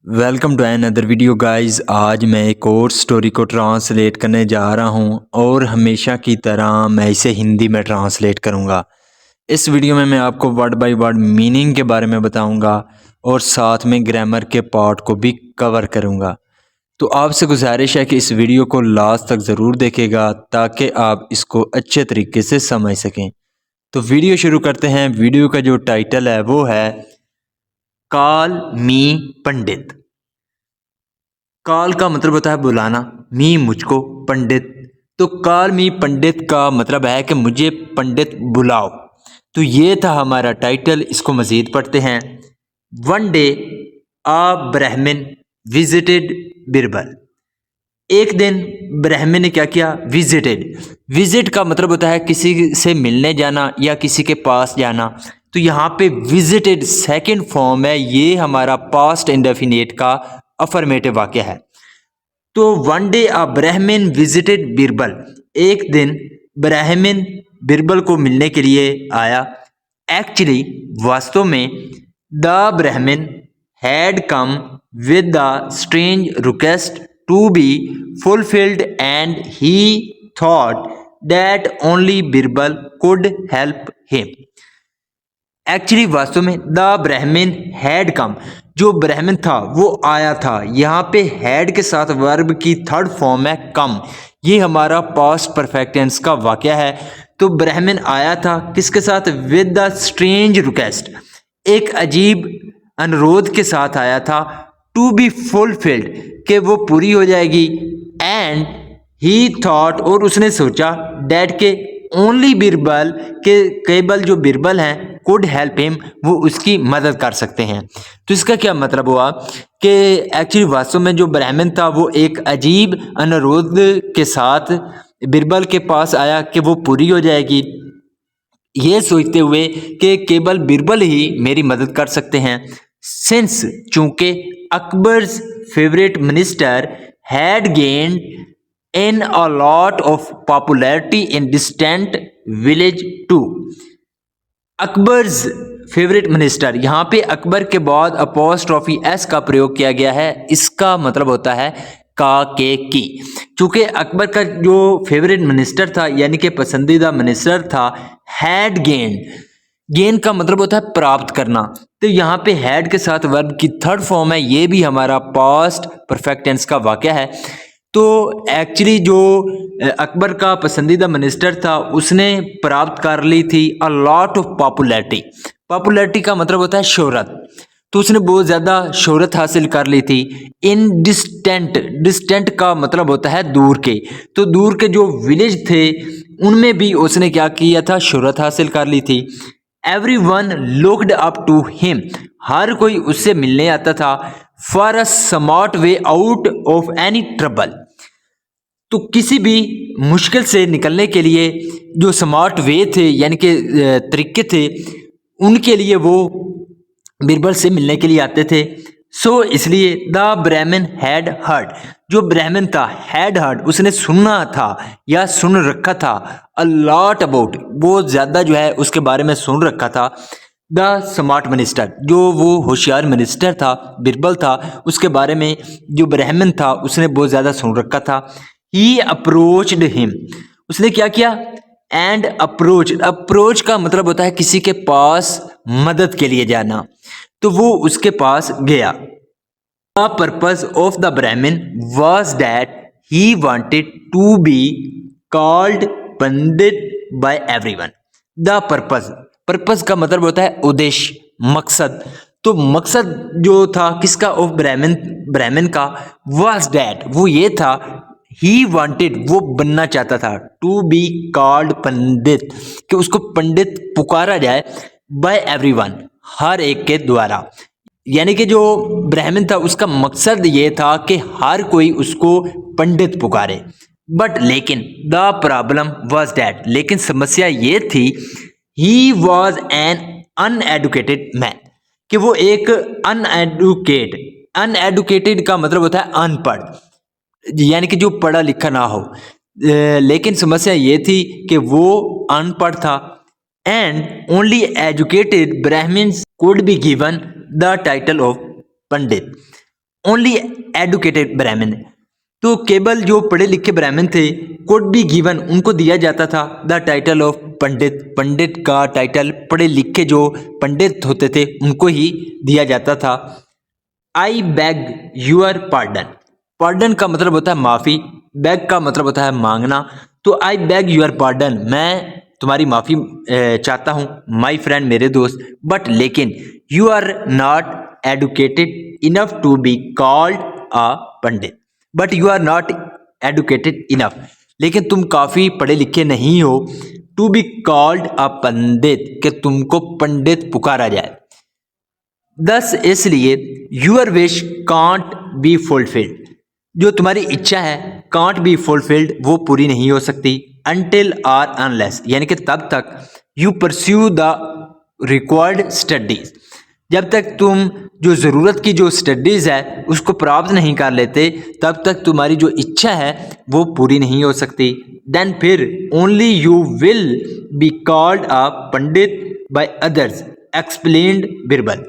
Welcome to another video guys. आज मैं एक और स्टोरी को ट्रांसलेट करने जा रहा हूं और हमेशा की तरह मैं इसे हिंदी में ट्रांसलेट करूंगा। इस वीडियो में मैं आपको वर्ड बाय वर्ड मीनिंग के बारे में बताऊंगा और साथ में ग्रामर के पार्ट को भी कवर करूंगा। तो आपसे गुजारिश है कि इस वीडियो को लास्ट तक ज़रूर देखेगा ताकि आप इसको अच्छे तरीके से समझ सकें। तो वीडियो शुरू करते हैं। वीडियो का जो टाइटल है वो है कॉल मी पंडित। कॉल का मतलब होता है बुलाना, मी मुझको, पंडित। तो कॉल मी पंडित का मतलब है कि मुझे पंडित बुलाओ। तो ये था हमारा टाइटल। इसको मज़ीद पढ़ते हैं। वन डे आ ब्राह्मण विजिटेड बिरबल। एक दिन ब्राह्मण ने क्या किया? विजिटेड। विजिट का मतलब होता है किसी से मिलने जाना या किसी के पास जाना। तो यहाँ पे विजिटेड सेकंड फॉर्म है, ये हमारा पास्ट इंडेफिनिट का अफर्मेटिव वाक्य है। तो वन डे अ ब्राह्मण विजिटेड बिरबल। एक दिन ब्राह्मण बिरबल को मिलने के लिए आया। एक्चुअली वास्तव में the Brahmin had come with the strange request to be fulfilled and he thought that only Birbal could help him। Actually वास्तव में द ब्राह्मण हैड कम, जो ब्राह्मण था वो आया था। यहाँ पे हैड के साथ वर्ब की थर्ड फॉर्म है कम। ये हमारा पास्ट परफेक्ट टेंस का वाक्य है। तो ब्राह्मण आया था किसके साथ? विद द स्ट्रेंज रिक्वेस्ट, एक अजीब अनुरोध के साथ आया था। टू बी फुलफिल्ड, कि वो पूरी हो जाएगी। एंड ही थॉट, और उसने सोचा, डैट के ओनली बिरबल, के केवल जो बिरबल हैं कुड हेल्प हिम, वो उसकी मदद कर सकते हैं। तो इसका क्या मतलब हुआ कि एक्चुअली वास्तव में जो ब्राह्मण था वो एक अजीब अनुरोध के साथ बिरबल के पास आया कि वो पूरी हो जाएगी, ये सोचते हुए कि केवल बिरबल ही मेरी मदद कर सकते हैं। सिंस, चूंकि Akbar's favourite minister had gained in a lot of popularity in distant village to. Akbar's favourite minister, यहाँ पे अकबर के बाद अपोस्ट्रोफी एस का प्रयोग किया गया है। इसका मतलब होता है का, के, की। चूंकि अकबर का जो फेवरेट मिनिस्टर था यानी कि पसंदीदा मिनिस्टर था, हैड गेन। गेन का मतलब होता है प्राप्त करना। तो यहाँ पे हैड के साथ वर्ब की थर्ड फॉर्म है, ये भी हमारा पास्ट परफेक्ट टेंस का वाक्य है। तो एक्चुअली जो अकबर का पसंदीदा मिनिस्टर था उसने प्राप्त कर ली थी अ लॉट ऑफ पॉपुलैरिटी। पॉपुलैरिटी का मतलब होता है शोहरत। तो उसने बहुत ज़्यादा शोहरत हासिल कर ली थी। इन डिस्टेंट, डिस्टेंट का मतलब होता है दूर के। तो दूर के जो विलेज थे उनमें भी उसने क्या किया था? शोहरत हासिल कर ली थी। Everyone looked up to him, हर कोई उससे मिलने आता था। For a smart way out of any trouble, तो किसी भी मुश्किल से निकलने के लिए जो स्मार्ट वे थे यानी कि तरीके थे, उनके लिए वो बिरबल से मिलने के लिए आते थे। सो इसलिए द ब्राह्मण हैड हर्ड, जो ब्राह्मण था हैड हर्ड, उसने सुना था या सुन रखा था। अ लॉट अबाउट, बहुत ज़्यादा जो है उसके बारे में सुन रखा था। द स्मार्ट मिनिस्टर, जो वो होशियार मिनिस्टर था, बिरबल था, उसके बारे में जो ब्राह्मण था उसने बहुत ज़्यादा सुन रखा था। ही अप्रोच्ड हिम, उसने क्या किया? एंड अप्रोच, अप्रोच का मतलब होता है किसी के पास मदद के लिए जाना। तो वो उसके पास गया। The purpose of the Brahmin was that he wanted to be called pandit by everyone. The purpose, purpose का मतलब होता है उद्देश्य, मकसद। तो मकसद जो था किसका? ऑफ ब्राह्मण, ब्राह्मण का। वॉज दैट, वो ये था। ही वॉन्टेड, वो बनना चाहता था। टू बी कॉल्ड पंडित, कि उसको पंडित पुकारा जाए। बाय एवरीवन, हर एक के द्वारा। यानी कि जो ब्राह्मण था उसका मकसद ये था कि हर कोई उसको पंडित पुकारे। बट लेकिन द प्रॉब्लम वॉज दैट, लेकिन समस्या ये थी, he was an uneducated man, कि वो एक अनएडुकेटेड का मतलब होता है अनपढ़, यानी कि जो पढ़ा लिखा ना हो। लेकिन समस्या ये थी कि वो अनपढ़ था। And only educated Brahmins could be given the title of pandit. Only educated Brahmin, तो केवल जो पढ़े लिखे ब्राह्मण थे, कुड बी गिवन, उनको दिया जाता था द टाइटल ऑफ पंडित, पंडित का टाइटल पढ़े लिखे जो पंडित होते थे उनको ही दिया जाता था। I beg your pardon, pardon का मतलब होता है माफ़ी, बैग का मतलब होता है मांगना, तो आई बैग यूर पार्डन, मैं तुम्हारी माफ़ी चाहता हूँ माई फ्रेंड, मेरे दोस्त, बट लेकिन you are not educated enough to be called a pandit, but you are not educated enough, लेकिन तुम काफ़ी पढ़े लिखे नहीं हो to be called a pandit, कि तुमको पंडित पुकारा जाए। दस इसलिए your wish can't be fulfilled, जो तुम्हारी इच्छा है कांट बी फुलफिल्ड, वो पूरी नहीं हो सकती अनटिल आर अनलेस, यानी कि तब तक you pursue the required studies, जब तक तुम जो ज़रूरत की जो स्टडीज़ है उसको प्राप्त नहीं कर लेते, तब तक तुम्हारी जो इच्छा है वो पूरी नहीं हो सकती। देन फिर only you will be called a pandit by others, explained Birbal.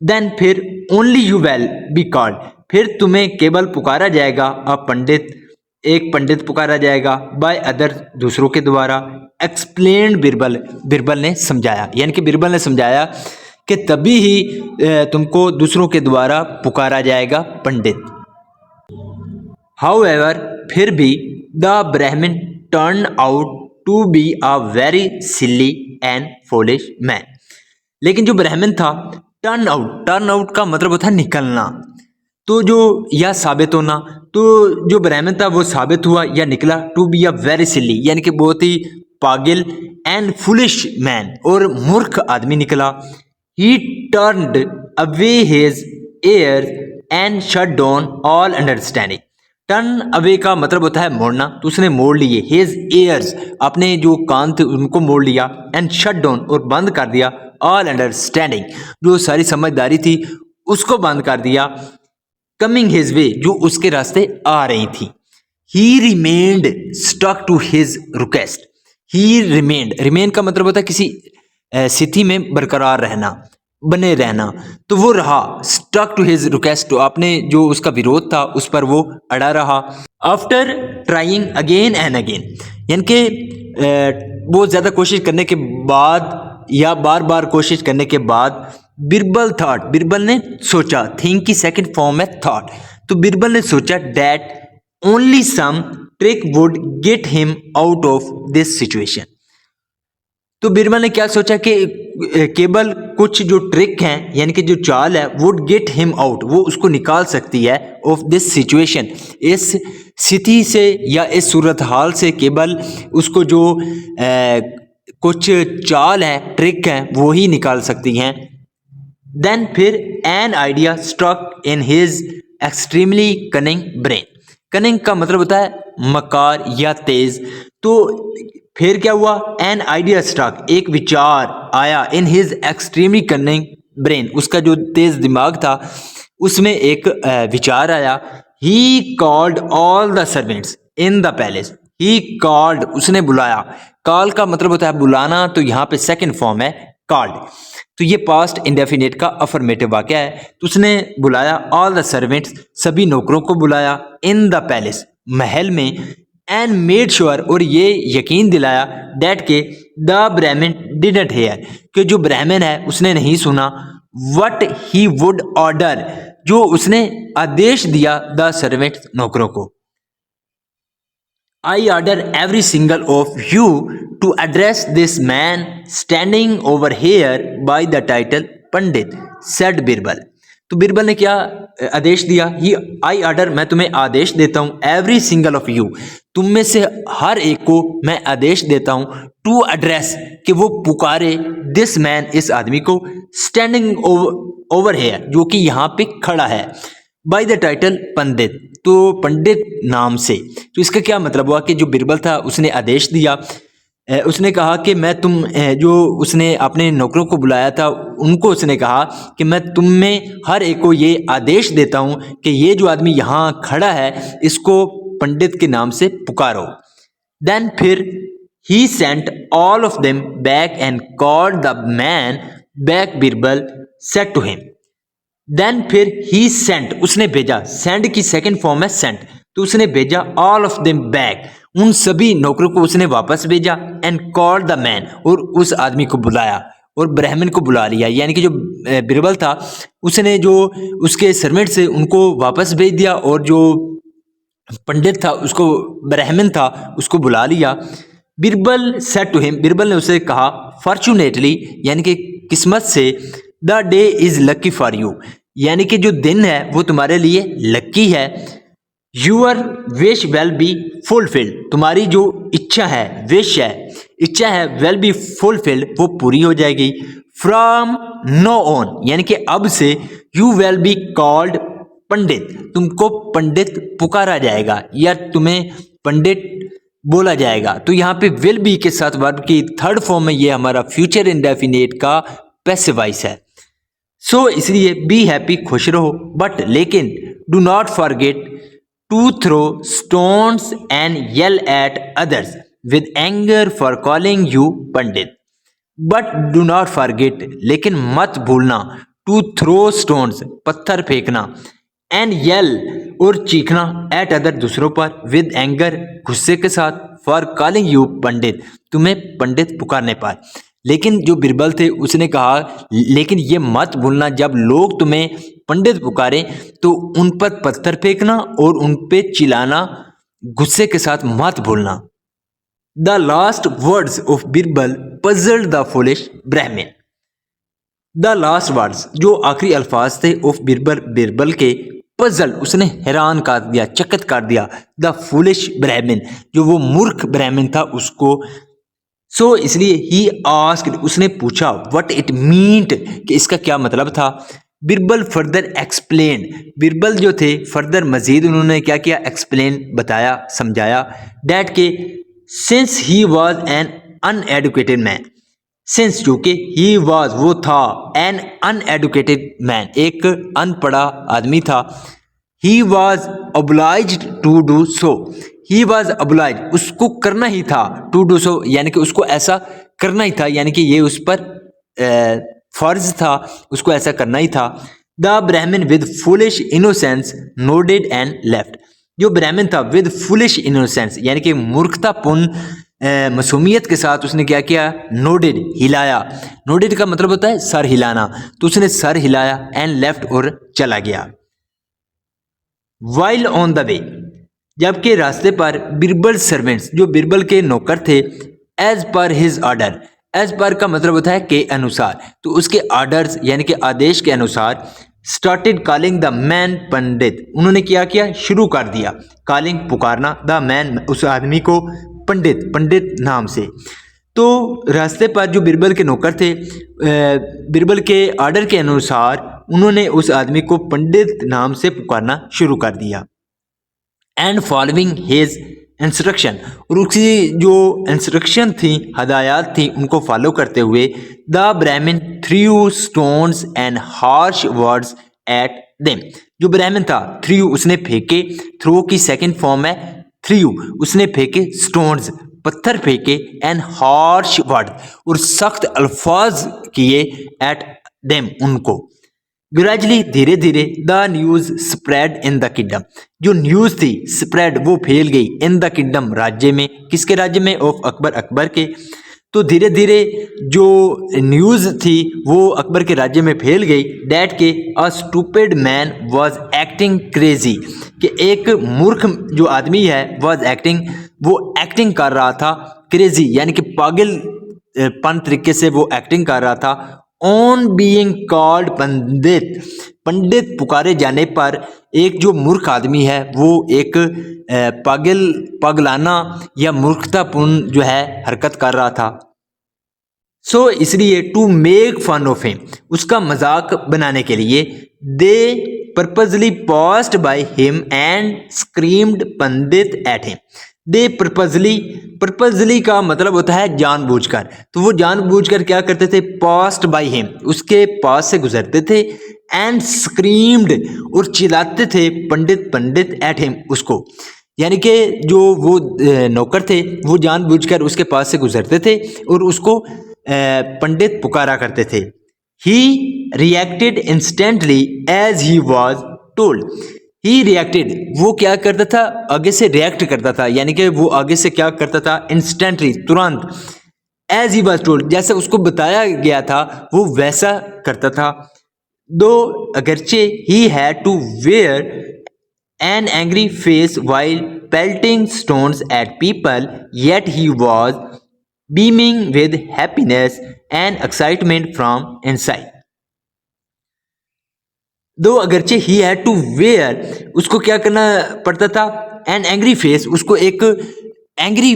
Then फिर only you will be called, फिर तुम्हें केवल पुकारा जाएगा अ पंडित, एक पंडित पुकारा जाएगा, बाय अदर दूसरों के द्वारा, एक्सप्लेन्ड बिरबल, बिरबल ने समझाया, यानी कि बिरबल ने समझाया कि तभी ही तुमको दूसरों के द्वारा पुकारा जाएगा पंडित। हाउएवर, फिर भी the Brahmin turn out to be a very silly and foolish man, लेकिन जो ब्राह्मण था, टर्न आउट का मतलब होता है निकलना, तो जो यह साबित होना, तो जो ब्राह्मण था वो साबित हुआ या निकला to be a very silly, यानी कि बहुत ही पागल, एंड फुलिश मैन, और मूर्ख आदमी निकला। He turned away his ears and shut down all understanding. Turn away का मतलब होता है मोड़ना, तो उसने मोड़ लिए his ears, अपने जो कान थे उनको मोड़ लिया, and shut down, और बंद कर दिया all understanding, जो सारी समझदारी थी उसको बंद कर दिया। coming his way, जो उसके रास्ते आ रही थी। he remained stuck to his request. he remain का मतलब होता है किसी स्थिति में बरकरार रहना, बने रहना, तो वो रहा स्टक टू हिज रिक्वेस्ट, तो आपने जो उसका विरोध था उस पर वो अड़ा रहा। After trying again and again, यानी कि बहुत ज़्यादा कोशिश करने के बाद या बार बार कोशिश करने के बाद, बिरबल थॉट, बिरबल ने सोचा, थिंक की सेकंड फॉर्म है थॉट, तो बिरबल ने सोचा that only some trick would get him out of this situation, तो बिरबल ने क्या सोचा कि केवल कुछ जो ट्रिक हैं, यानी कि जो चाल है, वुड गेट हिम आउट, वो उसको निकाल सकती है ऑफ दिस सिचुएशन, इस स्थिति से या इस सूरत हाल से, केवल उसको जो कुछ चाल है, ट्रिक है, वो ही निकाल सकती हैं। देन फिर an idea struck in his extremely cunning brain, cunning का मतलब होता है मकार या तेज, तो फिर क्या हुआ, एन आइडिया स्ट्रक, एक विचार आया, इन हिज एक्सट्रीमली कनिंग ब्रेन, उसका जो तेज दिमाग था उसमें एक विचार आया। He called all the servants in the palace, he called, उसने बुलाया, कॉल का मतलब होता है बुलाना, तो यहाँ पे सेकंड फॉर्म है कॉल्ड, तो ये पास्ट इंडेफिनिट का अफर्मेटिव वाक्य है, तो उसने बुलाया ऑल द सर्वेंट्स, सभी नौकरों को बुलाया, इन द पैलेस, महल में, एंड मेड श्योर, और ये यकीन दिलाया, दैट के द ब्राह्मण डिडंट हेयर, कि जो ब्राह्मण है उसने नहीं सुना, व्हाट ही वुड ऑर्डर, जो उसने आदेश दिया, द सर्वेंट, नौकरों को। I order every single of you to address this man standing over here by the title pandit, said Birbal, तो बिरबल ने क्या आदेश दिया, ही आई ऑर्डर, मैं तुम्हें आदेश देता हूँ, एवरी सिंगल ऑफ यू, तुम में से हर एक को मैं आदेश देता हूँ, टू एड्रेस, कि वो पुकारे, दिस मैन, इस आदमी को, स्टैंडिंग ओवर हेयर, जो कि यहाँ पे खड़ा है, बाय द टाइटल पंडित, तो पंडित नाम से, तो इसका क्या मतलब हुआ कि जो बिरबल था उसने आदेश दिया, उसने कहा कि मैं जो उसने अपने नौकरों को बुलाया था उनको उसने कहा कि मैं तुम में हर एक को ये आदेश देता हूँ कि ये जो आदमी यहाँ खड़ा है इसको पंडित के नाम से पुकारो। देन फिर he sent all of them back and called the man back, Birbal said to him, then फिर ही सेंट, उसने भेजा, सेंड की सेकंड फॉर्म है सेंट, तो उसने भेजा ऑल ऑफ देम बैक, उन सभी नौकरों को उसने वापस भेजा, एंड कॉल द मैन, और उस आदमी को बुलाया और ब्राह्मण को बुला लिया, यानी कि जो बिरबल था उसने जो उसके सर्वेंट से उनको वापस भेज दिया और जो पंडित था उसको, ब्राह्मण था उसको बुला लिया। Birbal said to him, Birbal ने उसे कहा फॉर्चुनेटली, यानी कि किस्मत से, the day is lucky for you, यानी कि जो दिन है वो तुम्हारे लिए लकी है। Your wish will be fulfilled, तुम्हारी जो इच्छा है, विश है, इच्छा है, वेल बी फुलफिल्ड, वो पूरी हो जाएगी। फ्रॉम नो ऑन, यानी कि अब से, यू वेल बी कॉल्ड पंडित, तुमको पंडित पुकारा जाएगा या तुम्हें पंडित बोला जाएगा। तो यहाँ पे विल बी के साथ वर्ब की थर्ड फॉर्म में ये हमारा फ्यूचर इंडेफिनिट का पैसिव वॉइस है। सो इसलिए बी हैप्पी, खुश रहो, बट लेकिन do not forget to throw stones and yell at others with anger for calling you pandit. But do not forget, लेकिन मत भूलना, टू थ्रो स्टोन्स, पत्थर फेंकना, एंड येल, और चीखना, एट अदर, दूसरों पर, विद एंगर, गुस्से के साथ, फॉर कॉलिंग यू पंडित, तुम्हें पंडित पुकारने पर। लेकिन जो बिरबल थे उसने कहा लेकिन ये मत भूलना जब लोग तुम्हें पंडित पुकारें तो उन पर पत्थर फेंकना और उन पे चिल्लाना, गुस्से के साथ मत भूलना। The last words of Birbal puzzled the foolish ब्राह्मण। द लास्ट वर्ड्स, जो आखिरी अल्फाज थे ऑफ बिरबल, बिरबल के, पजल, उसने हैरान कर दिया, चकित कर दिया, द फुलिश ब्राह्मण, जो वो मूर्ख ब्राह्मण था उसको। सो इसलिए ही आस्क्ड, उसने पूछा, व्हाट इट मीन्ट, कि इसका क्या मतलब था। बिरबल फर्दर एक्सप्लेन, बिरबल जो थे फर्दर मजीद उन्होंने क्या किया, एक्सप्लेन, बताया, समझाया, डैट के since he was an uneducated man, since चूंकि ही वॉज, वो था, एन अनएडुकेटेड मैन, एक अनपढ़ा आदमी था, he was obliged to do so, he was oblige, उसको करना ही था, टू डू सो, यानी कि उसको ऐसा करना ही था, यानी कि ये उस पर फर्ज था, उसको ऐसा करना ही था। द ब्राह्मण with foolish innocence nodded and left, जो ब्राह्मण था विद फुलिश इनोसेंस, यानी कि मूर्खतापूर्ण मासूमियत के साथ उसने क्या किया, नोडेड, हिलाया, नोडेड का मतलब होता है सर हिलाना, तो उसने सर हिलाया, एंड लेफ्ट, और चला गया। वाइल ऑन द वे, जबकि रास्ते पर, बिरबल सर्वेंट्स, जो बिरबल के नौकर थे, as per his order, as per का मतलब होता है के अनुसार, तो उसके ऑर्डर्स यानी कि आदेश के अनुसार, स्टार्टेड कॉलिंग द मैन पंडित, उन्होंने क्या किया, शुरू कर दिया, कॉलिंग, पुकारना, द मैन, उस आदमी को, पंडित, पंडित नाम से। तो रास्ते पर जो बिरबल के नौकर थे, बिरबल के ऑर्डर के अनुसार उन्होंने उस आदमी को पंडित नाम से पुकारना शुरू कर दिया। एंड फॉलोइंग हिज इंस्ट्रक्शन, और उसकी जो इंस्ट्रक्शन थी, हदायत थी, उनको फॉलो करते हुए, द ब्राह्मण through stones and harsh words at them, जो ब्राह्मण था, थ्रू उसने फेंके, थ्रो की सेकंड फॉर्म है थ्रू, उसने फेंके, स्टोन्स, पत्थर फेंके, एंड हार्श वर्ड, और सख्त अल्फाज किए, एट देम, उनको। ग्रेजुअली, धीरे धीरे, the news spread in the kingdom, जो न्यूज थी स्प्रेड, वो फैल गई, इन द किंगडम, राज्य में, किसके राज्य में, ऑफ अकबर, अकबर के। तो धीरे धीरे जो न्यूज थी वो अकबर के राज्य में फैल गई, डैट के a stupid man was acting crazy, कि एक मूर्ख जो आदमी है, वाज एक्टिंग, वो एक्टिंग कर रहा था, क्रेजी यानी कि पागलपन तरीके से वो एक्टिंग कर रहा था। ऑन बीइंग कॉल्ड पंडित, पंडित पुकारे जाने पर एक जो मूर्ख आदमी है वो एक पागलाना या मूर्खतापूर्ण जो है हरकत कर रहा था। सो इसलिए to make fun of him, उसका मजाक बनाने के लिए, they purposely paused by him and screamed pandit at him. They purposely का मतलब होता है जानबूझकर, तो वो जानबूझकर क्या करते थे, पास्ड बाय हिम, उसके पास से गुजरते थे, एंड स्क्रीम्ड, और चिल्लाते थे, पंडित पंडित एट हिम, उसको, यानी कि जो वो नौकर थे वो जानबूझकर उसके पास से गुजरते थे और उसको पंडित पुकारा करते थे। He reacted instantly as he was told. He reacted, वो क्या करता था, आगे से रिएक्ट करता था, यानी कि वो आगे से क्या करता था, इंस्टेंटली, तुरंत, एज ही वॉज टोल्ड, जैसे उसको बताया गया था वो वैसा करता था। दो अगरचे he had to wear an angry face while pelting stones at people, yet he was beaming with happiness and excitement from inside. दो अगरचे ही हैड टू वेयर, उसको क्या करना पड़ता था, एन एंग्री फेस, उसको एक एंग्री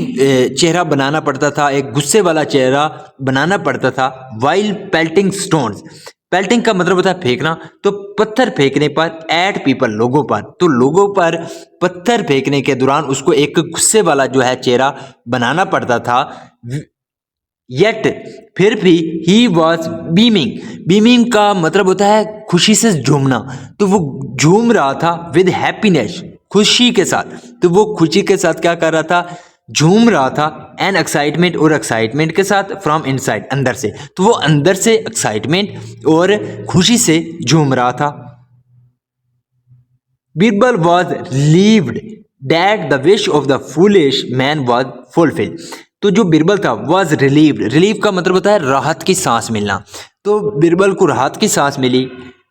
चेहरा बनाना पड़ता था, एक गुस्से वाला चेहरा बनाना पड़ता था। वाइल पेल्टिंग स्टोन्स, पेल्टिंग का मतलब होता है फेंकना, तो पत्थर फेंकने पर, एट पीपल, लोगों पर, तो लोगों पर पत्थर फेंकने के दौरान उसको एक गुस्से वाला जो है चेहरा बनाना पड़ता था। येट, फिर भी, ही वॉज बीमिंग, बीमिंग का मतलब होता है खुशी से झूमना, तो वो झूम रहा था विद हैप्पीनेस, खुशी के साथ, तो वो खुशी के साथ क्या कर रहा था, झूम रहा था, एंड एक्साइटमेंट, और एक्साइटमेंट के साथ फ्रॉम इनसाइड, अंदर से, तो वो अंदर से एक्साइटमेंट और खुशी से झूम रहा था। Birbal was relieved that the wish of the foolish man was fulfilled. तो जो बीरबल था वॉज रिलीव्ड, रिलीव का मतलब होता है राहत की सांस मिलना, तो बीरबल को राहत की सांस मिली।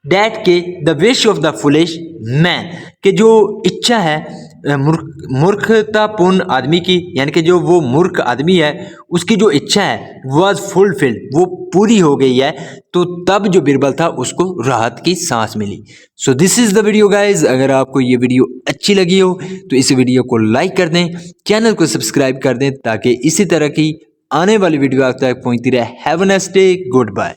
डैट के the wish of the foolish man, के जो इच्छा है मूर्खतापूर्ण आदमी की, यानी कि जो वो मूर्ख आदमी है उसकी जो इच्छा है वॉज फुलफिल्ड, वो पूरी हो गई है, तो तब जो बीरबल था उसको राहत की सांस मिली। So this is the video guys. अगर आपको ये वीडियो अच्छी लगी हो तो इस वीडियो को लाइक कर दें, चैनल को सब्सक्राइब कर दें, ताकि इसी तरह की आने वाली वीडियो आप तक पहुंचती रहे। Have a nice day, good bye.